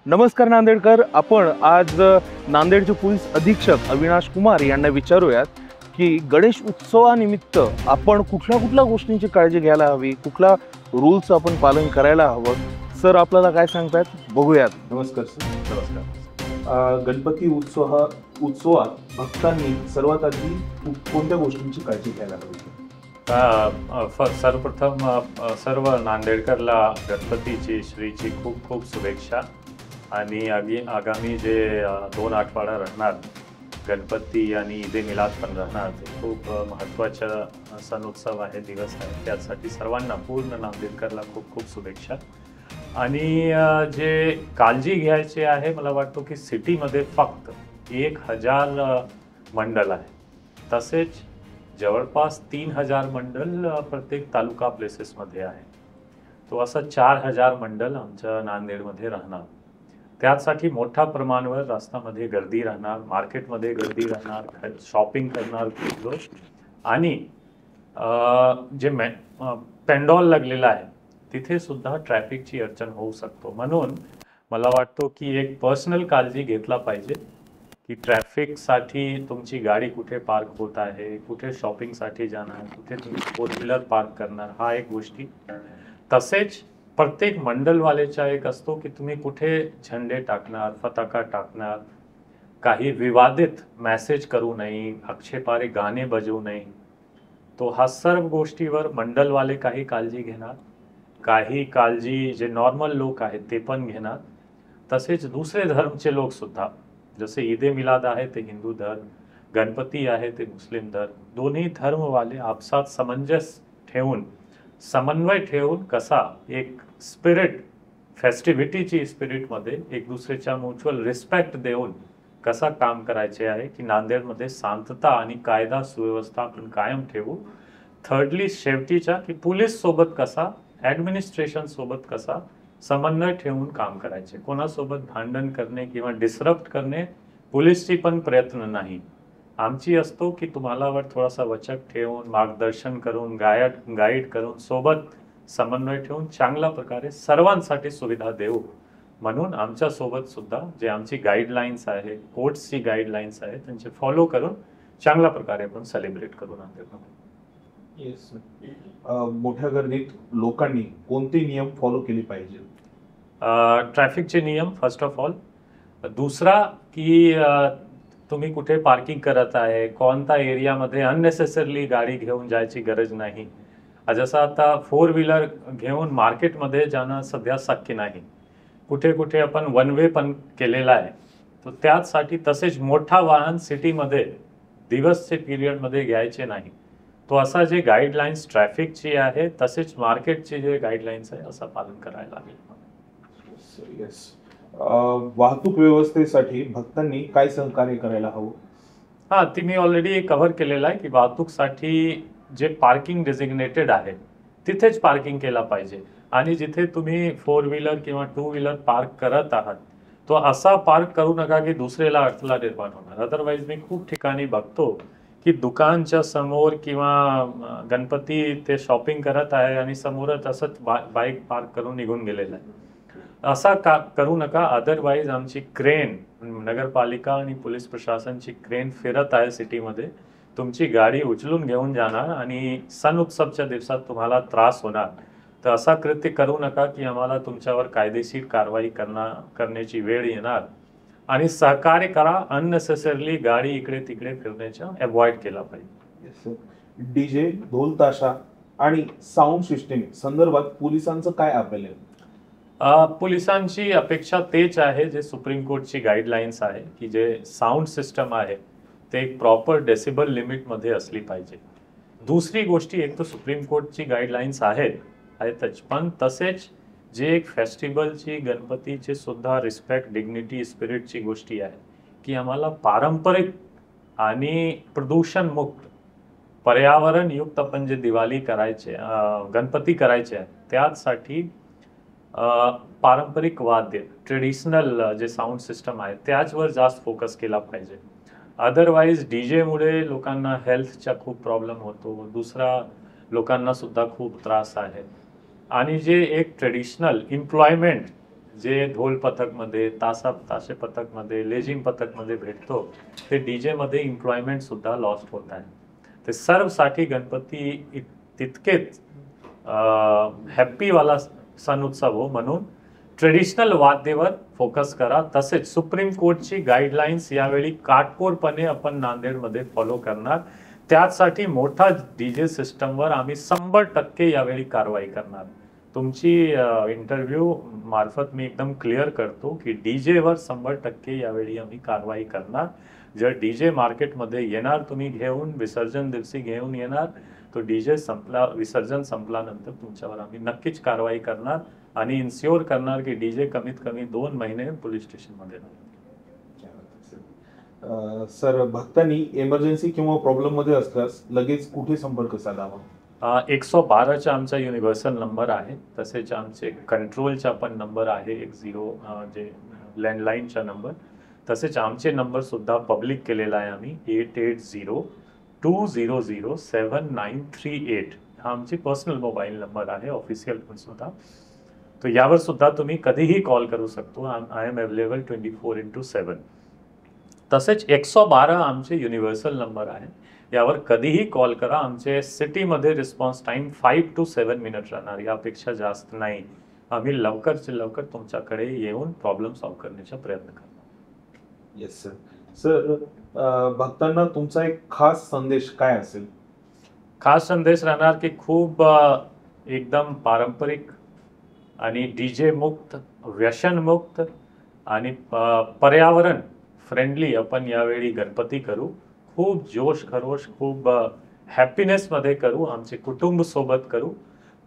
नमस्कार नांदेडकर. आपण आज नांदेडचे पोलीस अधीक्षक अविनाश कुमार यांना विचारूयात की गणेश उत्सवानिमित्त आपण कुठल्या गोष्टींची काळजी घ्यायला हवी, कुठला रूल्स आपण पालन करायला हवं. सर आपल्याला काय सांगतायत बघूयात. नमस्कार सर. नमस्कार. गणपती उत्सवात भक्तांनी सर्वात आधी कोणत्या गोष्टींची काळजी घ्यायला हवी? सर्वप्रथम सर्व नांदेडकरला गणपतीची श्रीची खूप खूप शुभेच्छा. आणि आगामी जे 2 आठवडा राहणार गणपती आणि ईद ए मिलाद पण राहणार, ते खूप महत्त्वाचा सण उत्सव आहे, दिवस आहे. त्यासाठी सर्वांना पूर्ण नांदेडकरला खूप खूप शुभेच्छा. आणि जे काळजी घ्यायची आहे, मला वाटतं की सिटीमध्ये फक्त 1000 मंडल आहे. तसेच जवळपास 3000 मंडल प्रत्येक तालुका प्लेसेसमध्ये आहे. तो असं 4000 मंडल आमच्या नांदेडमध्ये राहणार. त्यासाठी मोठ्या प्रमाणावर रस्त्यामध्ये गर्दी राहणार, मार्केटमध्ये गर्दी राहणार, शॉपिंग करणार खूप लोक. आणि जे पेंडॉल लागलेला आहे तिथे सुद्धा ट्रॅफिकची अडचण होऊ शकतो. म्हणून मला वाटतो की एक पर्सनल काळजी घेतला पाहिजे की ट्रॅफिकसाठी तुमची गाडी कुठे पार्क होत आहे, कुठे शॉपिंगसाठी जाणार, कुठे तुम्ही 4 व्हीलर पार्क करणार, हा एक गोष्टी. तसेच प्रत्येक मंडलवालेचा एक असतो की तुम्ही कुठे झेंडे टाकणार, पताका टाकणार, काही विवादित मेसेज करू नये, आक्षेपार्ह गाणे बजवू नये. तो हा सर्व गोष्टीवर मंडलवाले काही काळजी घेणार, काही काळजी जे नॉर्मल लोक आहेत ते पण घेणार. तसेच दुसरे धर्मचे लोक सुद्धा, जसे ईद ए मिलाद आहे ते हिंदू धर्म, गणपती आहे ते मुस्लिम धर्म, दोन्ही धर्मवाले आपसात समन्वय ठेवून कसा एक स्पिरिट, फेस्टिव्हिटीची स्पिरिटमध्ये एक दुसऱ्याच्या म्युच्युअल रिस्पेक्ट देऊन कसा काम करायचे आहे की नांदेडमध्ये शांतता आणि कायदा सुव्यवस्था आपण कायम ठेवू. थर्डली शेवटीच्या की पोलीस सोबत कसा, ॲडमिनिस्ट्रेशन सोबत कसा समन्वय ठेवून काम करायचे. कोणासोबत भांडण करणे किंवा डिस्टर्ब करणे पोलीसची पण प्रयत्न नाही. आमची असतो की तुम्हालावर थोडासा वचक ठेवून, मार्गदर्शन करून, गाईड करून, सोबत समन्वय ठेवून चांगल्या प्रकारे सर्वांसाठी सुविधा देऊ. म्हणून आमच्या सोबत सुद्धा जे आमची गाईडलाईन्स आहे, कोर्ट्सची गाईडलाईन्स आहे, त्यांचे फॉलो करून चांगल्या प्रकारे आपण सेलिब्रेट करून आणतो. येस. मोठ्या गर्दीत लोकांनी कोणते नियम फॉलो केले पाहिजे? ट्रॅफिकचे नियम फर्स्ट ऑफ ऑल. दुसरा की तुम्ही कुठे पार्किंग करत आहे, कोणत्या एरियामध्ये अननेसेसरली गाडी घेऊन जायची गरज नाही. जसं आता 4 व्हीलर घेऊन मार्केटमध्ये जाणं सध्या शक्य नाही. कुठे कुठे आपण 1 वे पण केलेला आहे. तर त्यासाठी तसेच मोठा वाहन सिटीमध्ये दिवसचे पिरियडमध्ये घ्यायचे नाही. तो असा जे गाईडलाईन्स ट्रॅफिकची आहे तसेच मार्केटची जे गाईडलाईन्स आहे असं पालन करायला लागेल. येस. वाहतूक व्यवस्थेसाठी भक्तांनी काय सहकार्य करायला हवं? हां, ती मी ऑलरेडी कव्हर केलेलं आहे की वाहतूकसाठी जे पार्किंग डेझिग्नेटेड आहे तिथेच पार्किंग केला पाहिजे. आणि जिथे तुम्ही 4 व्हीलर किंवा 2 व्हीलर पार्क करत आहात तो असा पार्क करू नका की दुसऱ्याला अडथळा निर्माण होणार. अदरवाईज मी खूप ठिकाणी बघतो की दुकानच्या समोर किंवा गणपती ते शॉपिंग करत आहे आणि समोरच असंच बाईक पार्क करून निघून गेलेलं आहे. असा करू नका. अदरवाईज आमची क्रेन, नगरपालिका आणि पोलीस प्रशासनची क्रेन फिरत आहे सिटीमध्ये, तुमची गाडी उचलून घेऊन जाणार आणि सण उत्सवच्या दिवसात तुम्हाला त्रास होणार. तर असा कृत्य करू नका की आम्हाला तुमच्यावर कायदेशीर कारवाई करण्याची वेळ येणार. आणि सहकार्य करा. अननेसेसरली गाडी इकडे तिकडे फिरण्याचा अवॉइड केला पाहिजे. डीजे, ढोल ताशा आणि साऊंड सिस्टीम संदर्भात पोलिसांचं काय अपील आहे? पोलिसांची अपेक्षा तेच आहे जे सुप्रीम कोर्टची गाईडलाईन्स आहे की जे साऊंड सिस्टम आहे ते एक प्रॉपर डेसिबल लिमिटमध्ये असली पाहिजे. दुसरी गोष्टी, एक तर सुप्रीम कोर्टची गाईडलाईन्स आहेतच, पण तसेच जे एक फेस्टिवलची, गणपतीची सुद्धा रिस्पेक्ट, डिग्निटी, स्पिरिटची गोष्टी आहे की आम्हाला पारंपरिक आणि प्रदूषणमुक्त, पर्यावरणयुक्त आपण जे दिवाळी करायचे, गणपती करायचे आहे त्यासाठी पारंपरिक वाद्य, ट्रेडिशनल जे साऊंड सिस्टम आहे त्याच्यावर जास्त फोकस केला पाहिजे. अदरवाईज डीजेमुळे लोकांना हेल्थचा खूप प्रॉब्लेम होतो, दुसरा लोकांना सुद्धा खूप त्रास आहे. आणि जे एक ट्रेडिशनल एम्प्लॉयमेंट जे ढोल पथकमध्ये, ताशे पथकमध्ये, लेझिम पथकमध्ये भेटतो ते डीजे मध्ये एम्प्लॉयमेंट सुद्धा लॉस्ट होत आहे. ते सर्वसाठी गणपती तितकेच हॅप्पीवाला सण उत्सव हो, म्हणून ट्रेडिशनल वाद्येवर फोकस करा. तसेच सुप्रीम कोर्टची गाईडलाईन्स यावेळी काटकोरपणे आपण नांदेडमध्ये फॉलो करणार. त्यासाठी मोठा डीजे सिस्टमवर आम्ही 100% यावेळी कारवाई करणार. तुमची इंटरव्ह्यू मार्फत मी एकदम क्लिअर करतो की डीजेवर 100% यावेळी आम्ही कारवाई करणार. जर डीजे मार्केटमध्ये येणार तुम्ही घेऊन, विसर्जन दिवशी घेऊन येणार, तो डीजे विसर्जन संपल्यानंतर तुमच्यावर आम्ही नक्कीच कारवाई करणार आणि इन्श्योर करणार की डीजे कमीत कमी 2 महिने पोलीस स्टेशनमध्ये राहणार. सर, भक्तांनी इमर्जन्सी किंवा प्रॉब्लेम मध्ये असल्यास लगेच कुठे संपर्क साधावा? 112चा आमचा युनिव्हर्सल नंबर आहे. तसेच आमचे कंट्रोलचा पण नंबर आहे 10 जे लँडलाईनचा नंबर. तसेच आमचे नंबर सुद्धा पब्लिक केलेला आहे आम्ही 8802007938. हा आमची पर्सनल मोबाईल नंबर आहे, ऑफिशियल पण सुद्धा. तो यावर सुद्धा तुम्ही कधीही कॉल करू शकतो. I am available 24/7. तसेच 112 आमचे युनिव्हर्सल नंबर आहे, यावर कधीही कॉल करा. आमचे सिटीमध्ये रिस्पॉन्स टाइम 5 to 7 मिनिट राहणार, यापेक्षा जास्त नाही. आम्ही लवकरचे लवकर तुमच्याकडे येऊन प्रॉब्लेम सॉल्व्ह करण्याचा प्रयत्न करणार. Yes sir. सर, भक्तांना तुमचा एक खास संदेश काय असेल? खास संदेश राहणार की खूप एकदम पारंपरिक आणि डीजे मुक्त, व्यसन मुक्त आणि पर्यावरण फ्रेंडली आपण यावेळी गणपती करू. खूप जोश खरोश, खूप हॅपीनेसमध्ये करू, आमचे कुटुंब सोबत करू.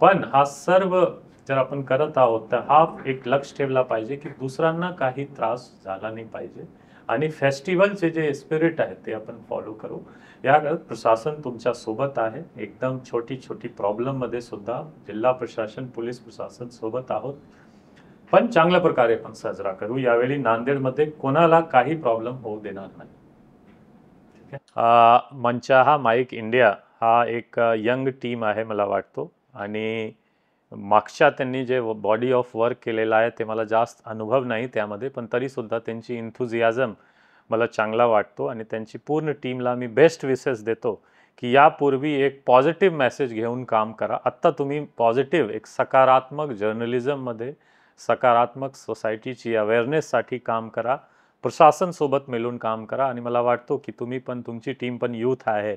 पण हा सर्व जर आपण करत आहोत तर हा एक लक्ष ठेवला पाहिजे की दुसऱ्यांना काही त्रास झाला नाही पाहिजे आणि फेस्टिवलचे जे स्पिरिट आहे ते आपण फॉलो करू. या प्रशासन तुमच्या सोबत आहे. एकदम छोटी छोटी प्रॉब्लेममध्ये सुद्धा जिल्हा प्रशासन, पोलीस प्रशासन सोबत आहोत. पण चांगल्या प्रकारे आपण साजरा करू. यावेळी नांदेडमध्ये कोणाला काही प्रॉब्लेम होऊ देणार नाही. मंचाहा माईक इंडिया हा एक यंग टीम आहे मला वाटतो, आणि मागच्या त्यांनी जे बॉडी ऑफ वर्क केलेला आहे ते मला जास्त अनुभव नाही त्यामध्ये, पण तरीसुद्धा त्यांची इन्थुझियाझम मला चांगला वाटतो. आणि त्यांची पूर्ण टीमला मी बेस्ट विशेस देतो की यापूर्वी एक पॉझिटिव्ह मेसेज घेऊन काम करा. आत्ता तुम्ही पॉझिटिव्ह एक सकारात्मक जर्नलिझममध्ये, सकारात्मक सोसायटीची अवेअरनेससाठी काम करा. प्रशासनसोबत मिळून काम करा. आणि मला वाटतो की तुम्ही पण, तुमची टीम पण यूथ आहे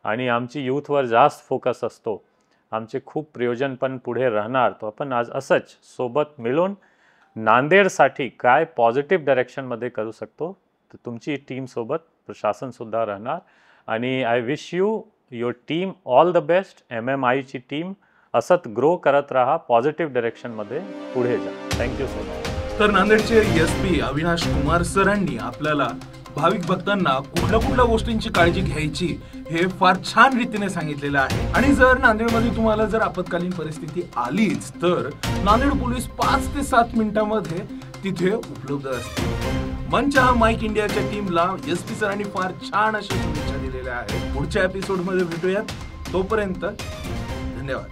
आणि आमची यूथवर जास्त फोकस असतो. आमचे खूप प्रयोजन पण पुढे राहणार. तो आपण आज असंच सोबत मिळून नांदेडसाठी काय पॉझिटिव्ह डायरेक्शनमध्ये करू शकतो, तर तुमची टीमसोबत प्रशासनसुद्धा राहणार. आणि I wish you your team all the best. MMIची टीम असत ग्रो करत राहा, पॉझिटिव्ह डायरेक्शनमध्ये पुढे जा. Thank you so much. तर नांदेडचे SP अविनाश कुमार सरांनी आपल्याला भाविक भक्तांना कुठल्या गोष्टींची काळजी घ्यायची हे फार छान रीतीने सांगितलेलं आहे. आणि जर नांदेडमध्ये तुम्हाला जर आपत्कालीन परिस्थिती आलीच तर नांदेड पोलीस 5 ते 7 मिनिटांमध्ये तिथे उपलब्ध असते. मंचाहा माईक इंडियाच्या टीमला SP सरांनी फार छान अशा शुभेच्छा दिलेल्या आहेत. पुढच्या एपिसोडमध्ये भेटूयात. तोपर्यंत धन्यवाद.